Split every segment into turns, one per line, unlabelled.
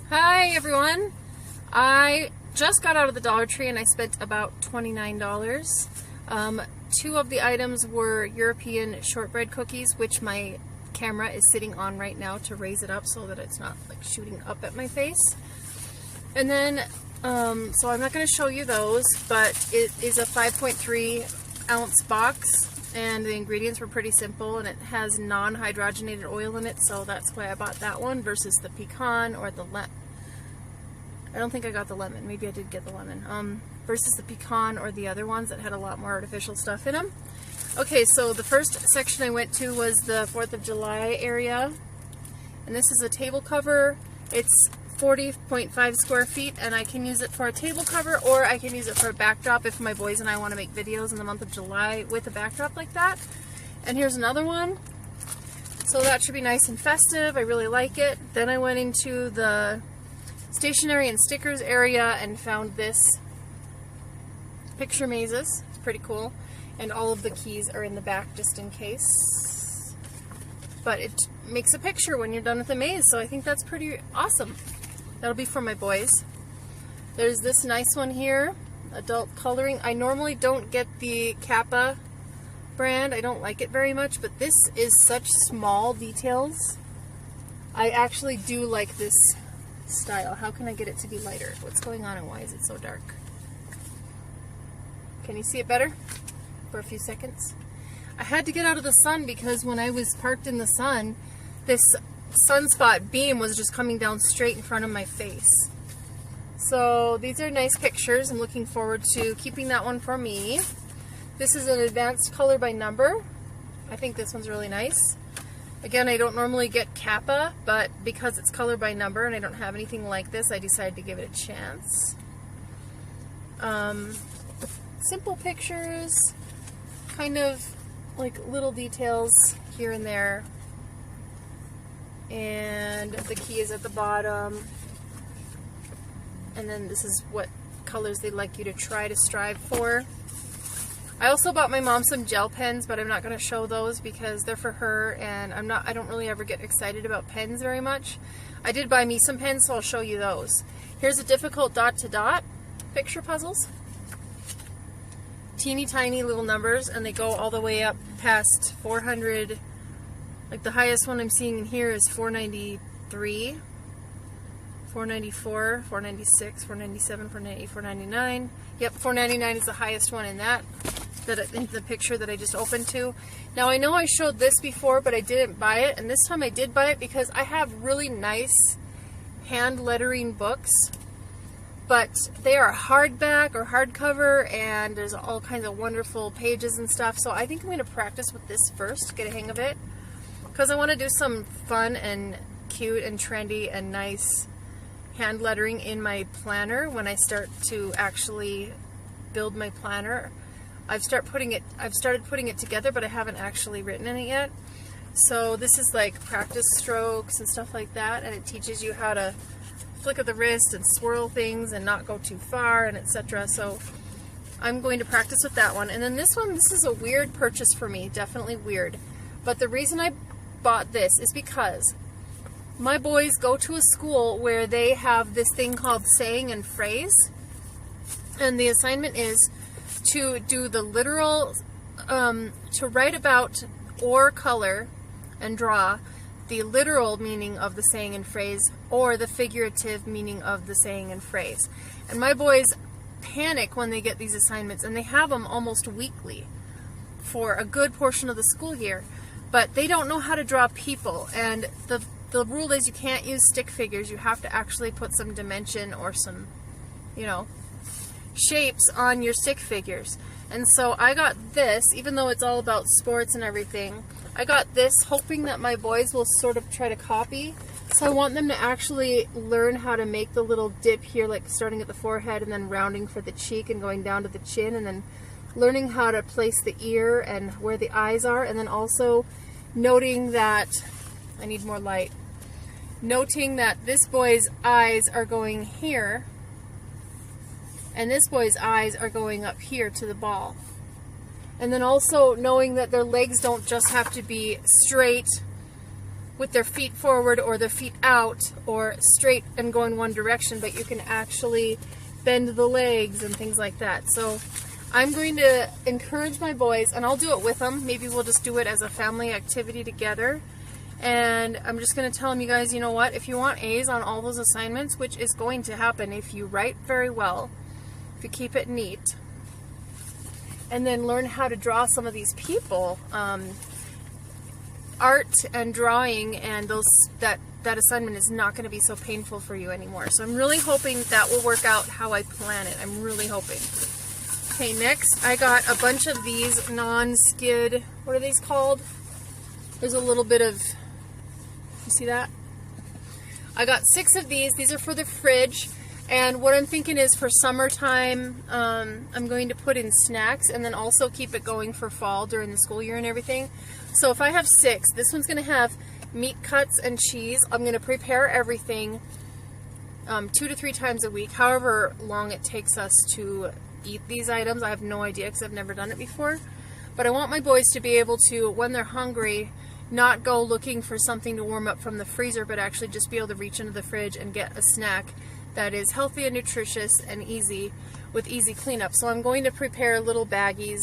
Hi everyone! I just got out of the Dollar Tree and I spent about $29. Two of the items were European shortbread cookies, which my camera is sitting on right now to raise it up so that it's not like shooting up at my face. And then, so I'm not going to show you those, but it is a 5.3 ounce box and the ingredients were pretty simple, and it has non-hydrogenated oil in it, so that's why I bought that one versus the pecan or the I don't think I got the lemon. Maybe I did get the lemon. Versus the pecan or the other ones that had a lot more artificial stuff in them. Okay, so the first section I went to was the 4th of July area. And this is a table cover. It's 40.5 square feet, and I can use it for a table cover or I can use it for a backdrop if my boys and I want to make videos in the month of July with a backdrop like that. And here's another one. So that should be nice and festive. I really like it. Then I went into the stationery and stickers area and found this picture mazes. It's pretty cool, and all of the keys are in the back just in case, but it makes a picture when you're done with the maze, so I think that's pretty awesome. That'll be for my boys. There's this nice one here, adult coloring. I normally don't get the Kappa brand. I don't like it very much, but this is such small details. I actually do like this style. How can I get it to be lighter? What's going on and why is it so dark? Can you see it better for a few seconds? I had to get out of the sun because when I was parked in the sun, this sunspot beam was just coming down straight in front of my face. So these are nice pictures. I'm looking forward to keeping that one for me. This is an advanced color by number. I think this one's really nice. Again, I don't normally get Kappa, but because it's color by number and I don't have anything like this, I decided to give it a chance. Simple pictures, kind of like little details here and there. And the key is at the bottom. And then this is what colors they'd like you to try to strive for. I also bought my mom some gel pens, but I'm not going to show those because they're for her, and I don't really ever get excited about pens very much. I did buy me some pens, so I'll show you those. Here's a difficult dot-to-dot picture puzzles. Teeny tiny little numbers, and they go all the way up past 400. Like the highest one I'm seeing in here is 493, 494, 496, 497, 498, 499. Yep, 499 is the highest one in that. In the picture that I just opened to. Now I know I showed this before, but I didn't buy it, and this time I did buy it because I have really nice hand lettering books, but they are hardback or hardcover, and there's all kinds of wonderful pages and stuff, so I think I'm going to practice with this first, get a hang of it, because I want to do some fun and cute and trendy and nice hand lettering in my planner when I start to actually build my planner. I've started putting it together, but I haven't actually written in it yet. So this is like practice strokes and stuff like that, and it teaches you how to flick of the wrist and swirl things and not go too far and etc. So I'm going to practice with that one. And then this one, this is a weird purchase for me, definitely weird. But the reason I bought this is because my boys go to a school where they have this thing called saying and phrase, and the assignment is to do the literal, to write about or color and draw the literal meaning of the saying and phrase or the figurative meaning of the saying and phrase. And my boys panic when they get these assignments, and they have them almost weekly for a good portion of the school year, but they don't know how to draw people, and the rule is you can't use stick figures. You have to actually put some dimension or some, you know, shapes on your stick figures. And so I got this, even though it's all about sports and everything, I got this hoping that my boys will sort of try to copy. So I want them to actually learn how to make the little dip here, like starting at the forehead and then rounding for the cheek and going down to the chin, and then learning how to place the ear and where the eyes are, and then also noting that, I need more light, noting that this boy's eyes are going here and this boy's eyes are going up here to the ball. And then also knowing that their legs don't just have to be straight with their feet forward or their feet out or straight and go in one direction, but you can actually bend the legs and things like that. So I'm going to encourage my boys, and I'll do it with them. Maybe we'll just do it as a family activity together. And I'm just going to tell them, you guys, you know what? If you want A's on all those assignments, which is going to happen if you write very well, if you keep it neat, and then learn how to draw some of these people, art and drawing and that assignment is not going to be so painful for you anymore. So I'm really hoping that will work out how I plan it. I'm really hoping. Okay, next I got a bunch of these non-skid, what are these called? There's a little bit of, you see that? I got 6 of these. These are for the fridge. And what I'm thinking is for summertime, I'm going to put in snacks and then also keep it going for fall during the school year and everything. So if I have 6, this one's going to have meat cuts and cheese. I'm going to prepare everything 2 to 3 times a week, however long it takes us to eat these items. I have no idea because I've never done it before. But I want my boys to be able to, when they're hungry, not go looking for something to warm up from the freezer, but actually just be able to reach into the fridge and get a snack that is healthy and nutritious and easy with easy cleanup. So I'm going to prepare little baggies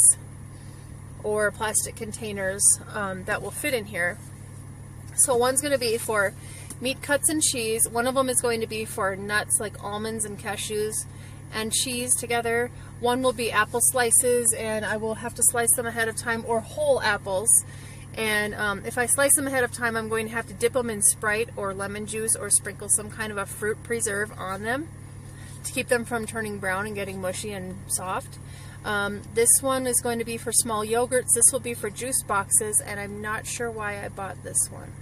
or plastic containers that will fit in here. So one's going to be for meat cuts and cheese. One of them is going to be for nuts like almonds and cashews and cheese together. One will be apple slices, and I will have to slice them ahead of time, or whole apples. And if I slice them ahead of time, I'm going to have to dip them in Sprite or lemon juice or sprinkle some kind of a fruit preserve on them to keep them from turning brown and getting mushy and soft. This one is going to be for small yogurts. This will be for juice boxes, and I'm not sure why I bought this one.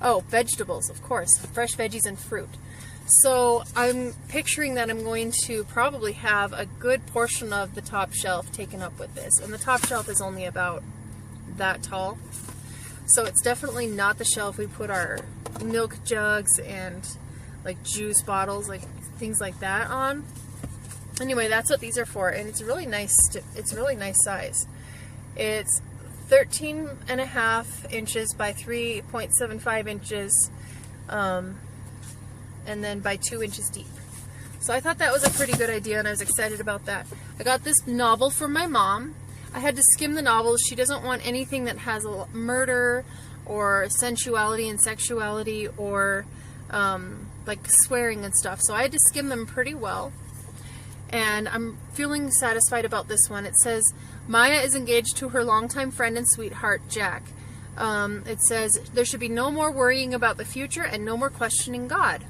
Oh, vegetables, of course. Fresh veggies and fruit. So I'm picturing that I'm going to probably have a good portion of the top shelf taken up with this. And the top shelf is only about that tall. So it's definitely not the shelf we put our milk jugs and like juice bottles, like things like that on. Anyway, that's what these are for, and it's really nice. It's a really nice size. It's 13.5 inches by 3.75 inches, and then by 2 inches deep. So I thought that was a pretty good idea, and I was excited about that. I got this novel from my mom. I had to skim the novels. She doesn't want anything that has a murder or sensuality and sexuality or like swearing and stuff. So I had to skim them pretty well. And I'm feeling satisfied about this one. It says, Maya is engaged to her longtime friend and sweetheart, Jack. It says, there should be no more worrying about the future and no more questioning God.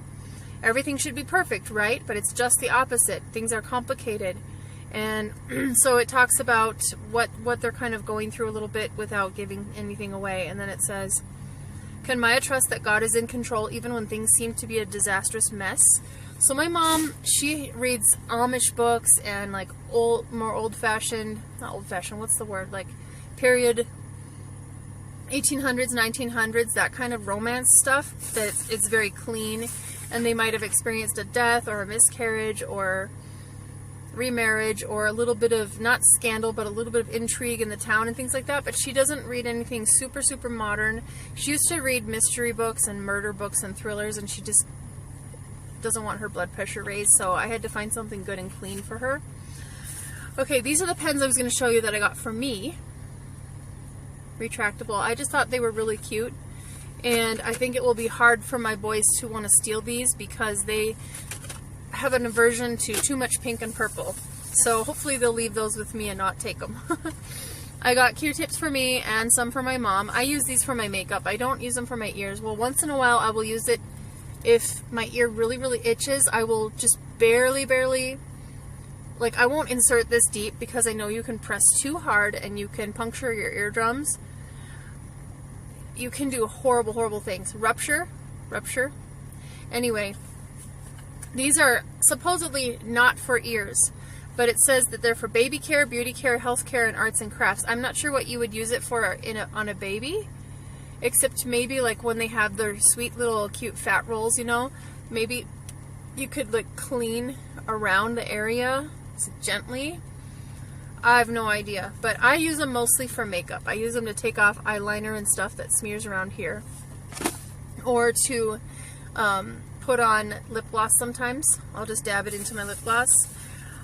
Everything should be perfect, right? But it's just the opposite. Things are complicated. And so it talks about what they're kind of going through a little bit without giving anything away. And then it says, can Maya trust that God is in control even when things seem to be a disastrous mess? So my mom, she reads Amish books and like more old-fashioned, not old-fashioned, what's the word? Like period 1800s, 1900s, that kind of romance stuff that it's very clean. And they might have experienced a death or a miscarriage or remarriage or a little bit of, not scandal, but a little bit of intrigue in the town and things like that. But she doesn't read anything super, super modern. She used to read mystery books and murder books and thrillers, and she just doesn't want her blood pressure raised. So I had to find something good and clean for her. Okay, these are the pens I was going to show you that I got for me. Retractable. I just thought they were really cute. And I think it will be hard for my boys to want to steal these because they have an aversion to too much pink and purple. So hopefully they'll leave those with me and not take them. I got Q-tips for me and some for my mom. I use these for my makeup. I don't use them for my ears. Well, once in a while I will use it if my ear really, really itches. I will just barely, like I won't insert this deep because I know you can press too hard and you can puncture your eardrums. You can do horrible, horrible things. Rupture. Anyway, these are supposedly not for ears, but it says that they're for baby care, beauty care, health care, and arts and crafts. I'm not sure what you would use it for on a baby, except maybe like when they have their sweet little cute fat rolls, you know, maybe you could like clean around the area gently. I have no idea, but I use them mostly for makeup. I use them to take off eyeliner and stuff that smears around here. or to put on lip gloss sometimes. I'll just dab it into my lip gloss.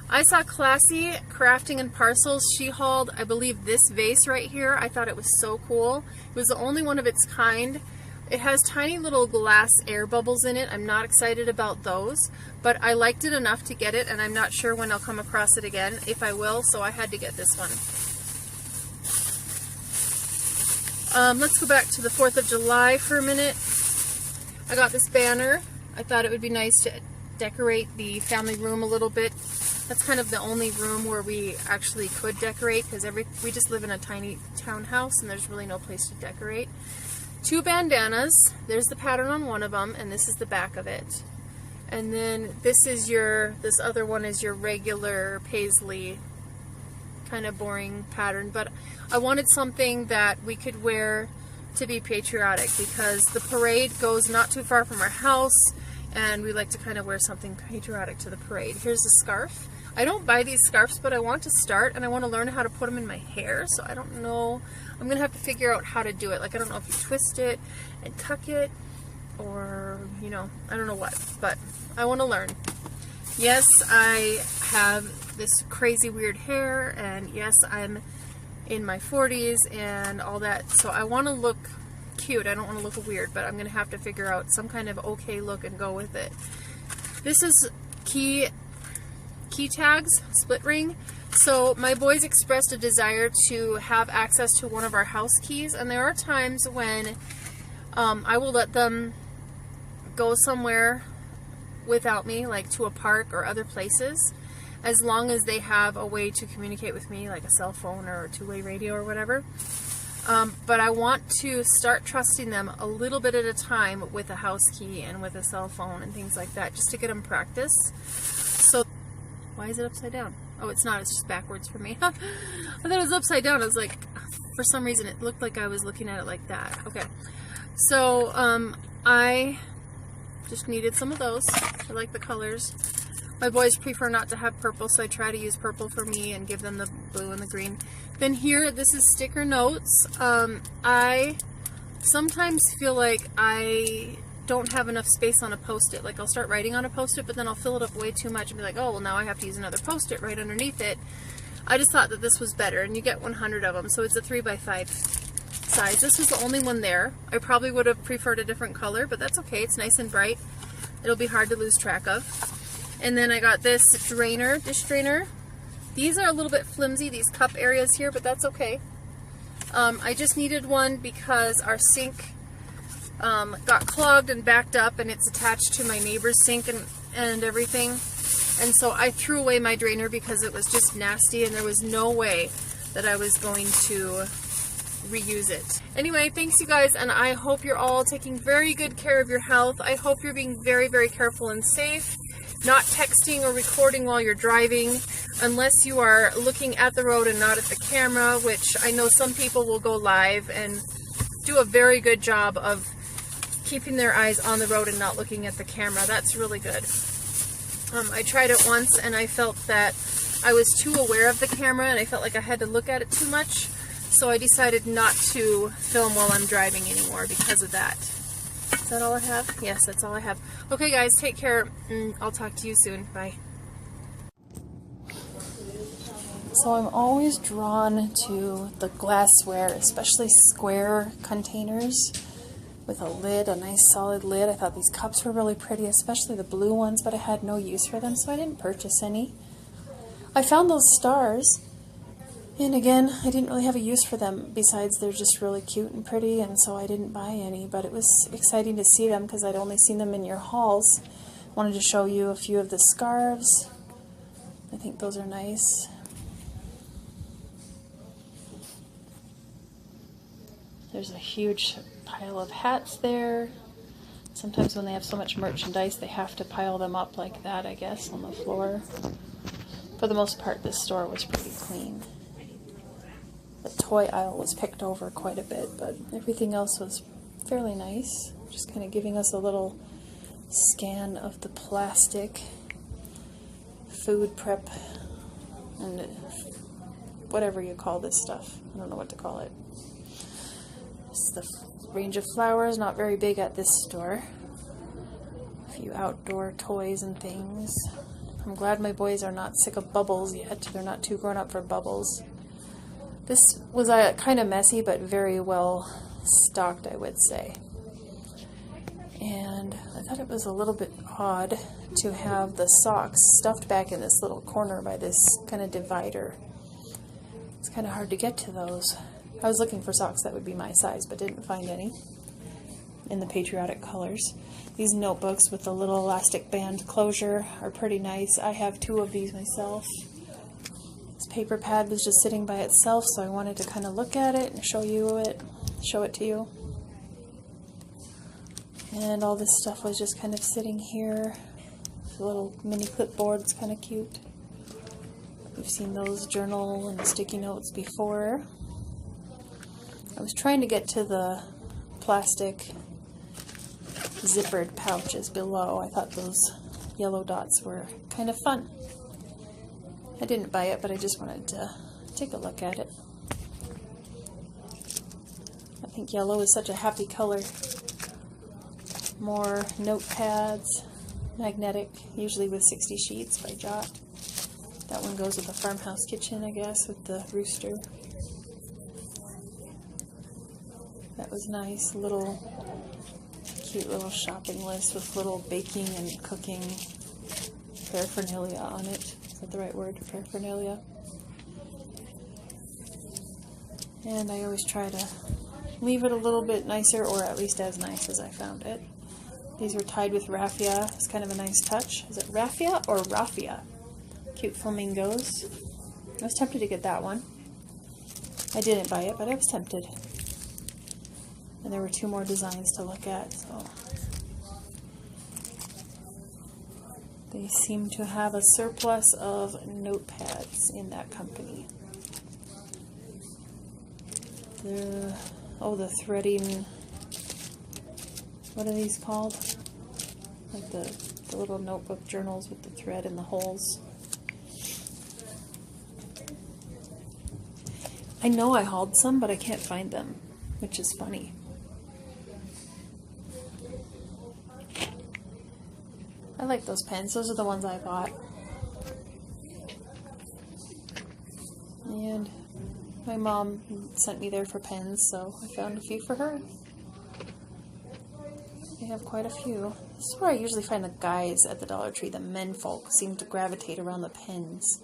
I saw Classy Crafting and Parcels. She hauled, I believe, this vase right here. I thought it was so cool. It was the only one of its kind. It has tiny little glass air bubbles in it. I'm not excited about those, but I liked it enough to get it, and I'm not sure when I'll come across it again, if I will, so I had to get this one. Let's go back to the 4th of July for a minute. I got this banner. I thought it would be nice to decorate the family room a little bit. That's kind of the only room where we actually could decorate, because we just live in a tiny townhouse and there's really no place to decorate. 2 bandanas. There's the pattern on one of them, and this is the back of it. And then this other one is your regular paisley kind of boring pattern, but I wanted something that we could wear to be patriotic, because the parade goes not too far from our house and we like to kind of wear something patriotic to the parade. Here's a scarf. I don't buy these scarves, but I want to start, and I want to learn how to put them in my hair, so I don't know. I'm going to have to figure out how to do it. Like, I don't know if you twist it and tuck it, or, you know, I don't know what, but I want to learn. Yes, I have this crazy weird hair, and yes, I'm in my 40s and all that, so I want to look cute. I don't want to look weird, but I'm going to have to figure out some kind of okay look and go with it. This is key tags, split ring. So my boys expressed a desire to have access to one of our house keys, and there are times when I will let them go somewhere without me, like to a park or other places, as long as they have a way to communicate with me, like a cell phone or a two-way radio or whatever. But I want to start trusting them a little bit at a time with a house key and with a cell phone and things like that, just to get them practice. So why is it upside down? Oh, it's not. It's just backwards for me. I thought it was upside down. I was like, for some reason it looked like I was looking at it like that. Okay. So I just needed some of those. I like the colors. My boys prefer not to have purple, so I try to use purple for me and give them the blue and the green. Then here, this is sticker notes. I sometimes feel like I don't have enough space on a post-it. Like, I'll start writing on a post-it, but then I'll fill it up way too much and be like, oh, well, now I have to use another post-it right underneath it. I just thought that this was better, and you get 100 of them, so it's a 3x5 size. This was the only one there. I probably would have preferred a different color, but that's okay. It's nice and bright. It'll be hard to lose track of. And then I got this drainer, dish drainer. These are a little bit flimsy, these cup areas here, but that's okay. I just needed one because our sink got clogged and backed up, and it's attached to my neighbor's sink and everything. And so I threw away my drainer because it was just nasty, and there was no way that I was going to reuse it. Anyway, thanks you guys, and I hope you're all taking very good care of your health. I hope you're being very, very careful and safe. Not texting or recording while you're driving, unless you are looking at the road and not at the camera, which I know some people will go live and do a very good job of keeping their eyes on the road and not looking at the camera. That's really good. I tried it once and I felt that I was too aware of the camera and I felt like I had to look at it too much, so I decided not to film while I'm driving anymore because of that. Is that all I have? Yes, that's all I have. Okay guys, take care, and I'll talk to you soon. Bye. So I'm always drawn to the glassware, especially square containers with a lid, a nice solid lid. I thought these cups were really pretty, especially the blue ones, but I had no use for them, so I didn't purchase any. I found those stars, and again, I didn't really have a use for them, besides they're just really cute and pretty, and so I didn't buy any, but it was exciting to see them because I'd only seen them in your hauls. Wanted to show you a few of the scarves. I think those are nice. There's a huge pile of hats there. Sometimes when they have so much merchandise, they have to pile them up like that, I guess, on the floor. For the most part, this store was pretty clean. The toy aisle was picked over quite a bit, but everything else was fairly nice. Just kind of giving us a little scan of the plastic, food prep, and whatever you call this stuff. I don't know what to call it. That's the range of flowers, not very big at this store. A few outdoor toys and things. I'm glad my boys are not sick of bubbles yet. They're not too grown up for bubbles. This was kind of messy, but very well stocked, I would say. And I thought it was a little bit odd to have the socks stuffed back in this little corner by this kind of divider. It's kind of hard to get to those. I was looking for socks that would be my size, but didn't find any in the patriotic colors. These notebooks with the little elastic band closure are pretty nice. I have 2 of these myself. This paper pad was just sitting by itself, so I wanted to kind of look at it and show it to you. And all this stuff was just kind of sitting here. The little mini clipboard is kind of cute. We've seen those journal and sticky notes before. I was trying to get to the plastic zippered pouches below. I thought those yellow dots were kind of fun. I didn't buy it, but I just wanted to take a look at it. I think yellow is such a happy color. More notepads, magnetic, usually with 60 sheets by Jot. That one goes with the farmhouse kitchen, I guess, with the rooster. That was nice. Cute little shopping list with little baking and cooking paraphernalia on it. Is that the right word? Paraphernalia. And I always try to leave it a little bit nicer, or at least as nice as I found it. These were tied with raffia. It's kind of a nice touch. Is it raffia or raffia? Cute flamingos. I was tempted to get that one. I didn't buy it, but I was tempted. And there were 2 more designs to look at, so they seem to have a surplus of notepads in that company. The threading, what are these called? Like the little notebook journals with the thread and the holes. I know I hauled some, but I can't find them, which is funny. I like those pens. Those are the ones I bought. And my mom sent me there for pens, so I found a few for her. They have quite a few. This is where I usually find the guys at the Dollar Tree. The men folk seem to gravitate around the pens.